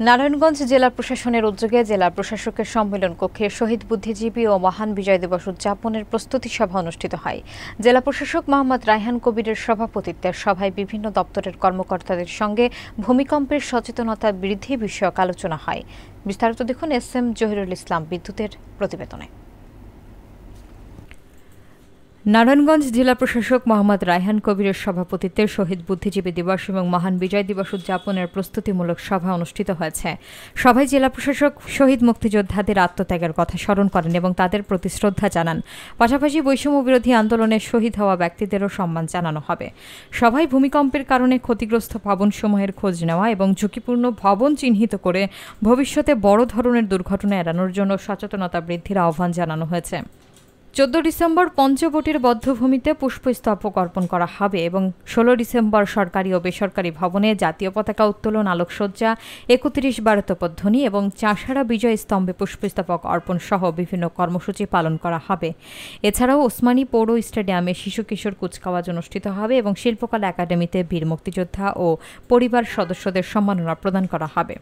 নারায়ণগঞ্জ জেলা প্রশাসনের উদ্যোগে জেলা প্রশাসকের সম্মেলন কক্ষে শহীদ বুদ্ধিজীবী ও মহান বিজয় দিবস উদযাপনের প্রস্তুতি সভা অনুষ্ঠিত হয়। জেলা প্রশাসক মোহাম্মদ রায়হান কবিরের সভাপতিত্বে সভায় বিভিন্ন দপ্তরের কর্মকর্তাদের সঙ্গে ভূমিকম্পের সচেতনতা বৃদ্ধি বিষয়ক আলোচনা হয়। বিস্তারিত দেখুন এস.এম. জহিরুল ইসলাম বিদ্যুতের প্রতিবেদনে। নারায়ণগঞ্জ জেলা প্রশাসক মোহাম্মদ রায়হান কবিরের সভাপতিত্বে শহীদ বুদ্ধিজীবী দিবস এবং মহান বিজয় দিবস উদযাপনের প্রস্তুতিমূলক সভা অনুষ্ঠিত হয়েছে। সভায় জেলা প্রশাসক শহীদ মুক্তিযোদ্ধাদের আত্মত্যাগের কথা স্মরণ করেন এবং তাদের প্রতি শ্রদ্ধা জানান। পাশাপাশি বৈষম্য বিরোধী আন্দোলনে শহীদ হওয়া ব্যক্তিদেরও সম্মান জানানো হবে। সভায় ভূমিকম্পের কারণে ক্ষতিগ্রস্ত ভবনসমূহের খোঁজ নেওয়া এবং ঝুঁকিপূর্ণ ভবন চিহ্নিত করে ভবিষ্যতে বড় ধরনের দুর্ঘটনা এড়ানোর জন্য সচেতনতা বৃদ্ধির আহ্বান জানানো হয়েছে। 14 ডিসেম্বর পঞ্চবটির বধ্যভূমিতে পুষ্পস্তবক অর্পণ করা হবে এবং 16 ডিসেম্বর সরকারি ও বেসরকারি ভবনে জাতীয় পতাকা উত্তোলন, আলোকসজ্জা, 31 বারতপধ্বনি এবং চাষাড়া বিজয় স্তম্ভে পুষ্পস্তবক অর্পণ সহ বিভিন্ন কর্মসূচি পালন করা হবে। এছাড়াও ওসমানী পৌর স্টেডিয়ামে শিশু কিশোর কুচকাওয়াজ অনুষ্ঠিত হবে এবং শিল্পকলা একাডেমিতে বীর মুক্তিযোদ্ধা ও পরিবার সদস্যদের সম্মাননা প্রদান করা হবে।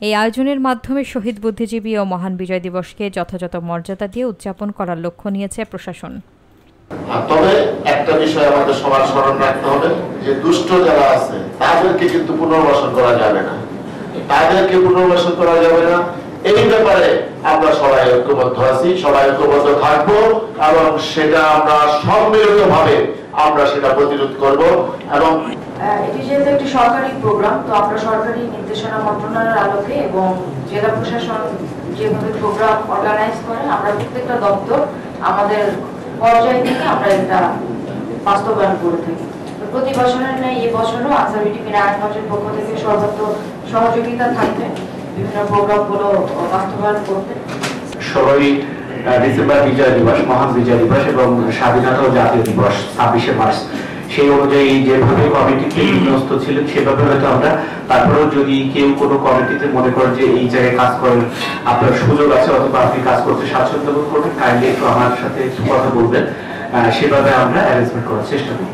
এই আয়োজনের মাধ্যমে শহীদ বুদ্ধিজীবী ও মহান বিজয় দিবসকে যথাযথ মর্যাদা দিয়ে উদযাপন করার লক্ষ্য নিয়েছে প্রশাসন। তবে একটা বিষয় আমাদের সবার স্মরণ রাখতে হবে যে দুষ্ট যারা আছে তাদেরকে কিন্তু পুনর্বাসন করা যাবে না, এই ব্যাপারে আমরা সবাই ঐক্যবদ্ধ আছি, সবাই ঐক্যবদ্ধ থাকবো এবং সেটা আমরা সম্মিলিতভাবে আমরা সেটা প্রতিরোধ করব। এবং এটি যেহেতু একটি সরকারি প্রোগ্রাম, তো আমরা সরকারি নির্দেশনা মন্ত্রণালয়ের আলোকে এবং জেলা প্রশাসন যেভাবে প্রোগ্রাম অর্গানাইজ করে আমরা প্রত্যেকটা দপ্তর আমাদের পর্যায় থেকে আমরা এটা বাস্তবায়ন করে থাকি। প্রতি বছরের ন্যায় এই বছরও আনসার ভিডিপি নারায়ণগঞ্জের পক্ষ থেকে সর্বত্র সহযোগিতা থাকবে বিভিন্ন প্রোগ্রামগুলো বাস্তবায়ন করতে। 16 ডিসেম্বর বিজয় দিবস, মহান বিজয় দিবস এবং স্বাধীনতা ও জাতীয় দিবস 26 মার্চ, সেই অনুযায়ী যেভাবে কমিটিতে বিন্যস্ত ছিলেন সেভাবে হয়তো আমরা, তারপরেও যদি কেউ কোনো কমিটিতে মনে করেন যে এই জায়গায় কাজ করার আপনার সুযোগ আছে অথবা আপনি কাজ করতে স্বাচ্ছন্দ্য বোধ করবেন, কাইন্ডলি একটু আমার সাথে একটু কথা বলবেন, সেভাবে আমরা অ্যারেঞ্জমেন্ট করার চেষ্টা করব।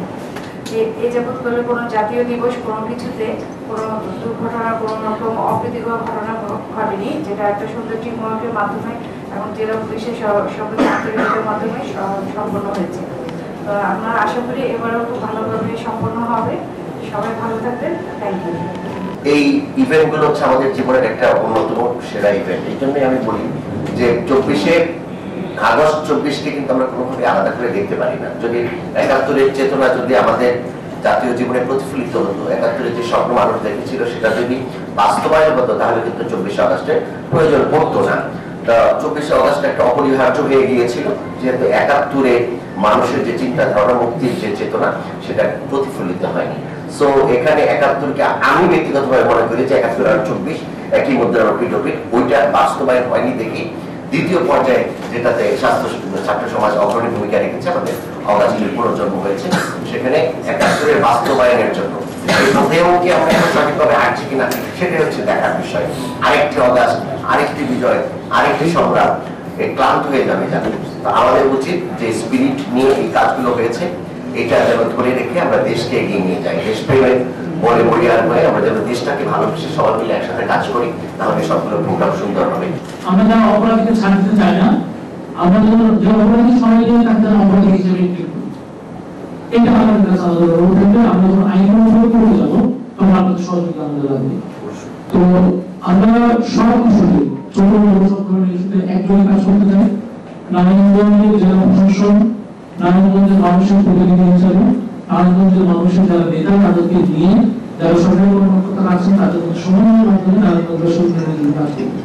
এই যাবৎ করে কোনো জাতীয় দিবস কোনো কিছুতে কোনো দুর্ঘটনা, কোনো রকম অপ্রীতিকর ঘটনা ঘটেনি, যেটা একটা সৌন্দর্যিক মহকের মাধ্যমে এবং জেলা পুলিশের সঙ্গে আন্তরিকতার মাধ্যমে সম্পন্ন হয়েছে। তো আমরা আশা করি এবারেও খুব ভালোভাবে সম্পন্ন হবে। সবাই ভালো থাকবেন। Thank you. এই ইভেন্টগুলো হচ্ছে আমাদের জীবনের একটা অন্যতম সেরা ইভেন্ট। এই জন্যই আমি বলি যে 24 আগস্ট 24কে কিন্তু আমরা কোনোভাবে আলাদা করে দেখতে পারি না। যদি 71-এর চেতনা যদি আমাদের জাতীয় জীবনে প্রতিফলিত হতো, 71-এর যে স্বপ্ন মানুষ দেখেছিল সেটা যদি বাস্তবায়ন হতো, তাহলে কিন্তু 24 আগস্টের প্রয়োজন পড়তো না। 24 আগস্ট একটা অপরিহার্য হয়ে গিয়েছিল, যেহেতু 71-এ মানুষের যে চিন্তা ধারণা, মুক্তির যে চেতনা, সেটা প্রতিফলিত হয়নি। সো এখানে 71-কে আমি ব্যক্তিগতভাবে মনে করি যে 71 আর 24 একই মুদ্রার পিঠোপিঠ, ওইটা বাস্তবায়ন হয়নি দেখি দ্বিতীয় পর্যায়ে যেটাতে ছাত্র সমাজ অগ্রণী ভূমিকা রেখেছে, আমাদের অগাছির পুনর্জন্ম হয়েছে, সেখানে 71-এর বাস্তবায়নের জন্য এই মধ্যেও কি আমরা সঠিকভাবে আসছি কিনা সেটাই হচ্ছে দেখার বিষয়। আরেকটি অগাস্ট, আরেকটি বিজয়, আরেকটি সংগ্রাম, ক্লান্ত হয়ে যাবে জানি। আমাদের উচিত যে স্পিরিট নিয়ে এই কাজগুলো হয়েছে এটা যেন ধরে রেখে আমরা দেশকে এগিয়ে নিয়ে যাই। দেশপ্রেমের বলে বলিয়ার হয়ে আমরা যেন দেশটাকে ভালোবেসে সবাই মিলে একসাথে কাজ করি, তাহলে সবগুলো প্রোগ্রাম সুন্দর হবে। আমরা যারা অপরাধীকে ছাড় দিতে চাই না, আমরা যে অপরাধী সবাই নিয়ে তাকে অপরাধী হিসেবে এটা আমাদের কাছে আলাদা থাকবে। আমরা যখন আইন অনুসরণ করে যাবো তখন আপনাদের সহযোগিতা আমাদের লাগবে। তো আমরা সব ইস্যুতে ছোট বড় সব ধরনের ইস্যুতে একজনই কাজ করতে চাই। নারায়ণগঞ্জের জেলা প্রশাসন, নারায়ণগঞ্জের মানুষের প্রতিনিধি হিসাবে নারায়ণগঞ্জের মানুষের যারা নেতা তাদেরকে নিয়ে যারা সরকারি কর্মকর্তা আছেন তাদের মধ্যে সমন্বয়ের মাধ্যমে নারায়ণগঞ্জের সরকারের কাজ করবে।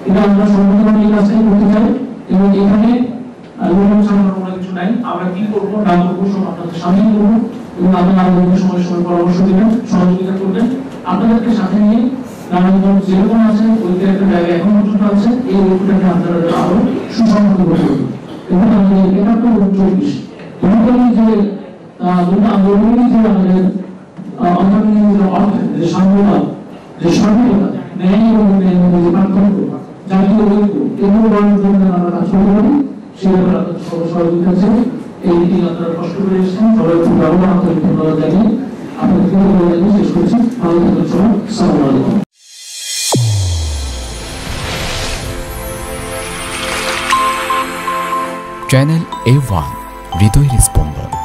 এটা আমরা সর্বপ্রথম এই কাজটাই করতে চাই এবং এখানে কোনো কিছু নাই। আমরা কি করবো না করবো সব আপনাদের সামনে করবো এবং আপনারা আমাদের সময় সময় পরামর্শ দেবেন, সহযোগিতা করবেন। আপনাদেরকে সাথে নিয়ে নারায়ণগঞ্জ যেরকম আছে ওইটা একটা জায়গায় এখন পর্যন্ত আছে, এই ঐক্যটাকে আপনারা আরো সুসংহত করতে হবে। এবং আমাদের 71 এবং 24 যে আন্দোলনের যে আমাদের অন্তর্নিহিত যে অর্থ, যে সাম্যবাদ, যে স্বাধীনতা, ন্যায় এবং ন্যায়ের মধ্যে যে পার্থক্য, জাতীয় ঐক্য, এগুলো বাড়ানোর জন্য আমরা কাজ করতে পারি। সেই ব্যাপারে আপনাদের সবাই সহযোগিতা আছে। এই মিটিং আপনারা কষ্ট করে এসেছেন, সবাই খুব ব্যবহার আন্তরিক ধন্যবাদ জানিয়ে আপনাদেরকে শেষ করছি। ভালো থাকবেন সবাই। আসসালামু আলাইকুম। চ্যানেল A1 হৃদয়ের স্পন্দন।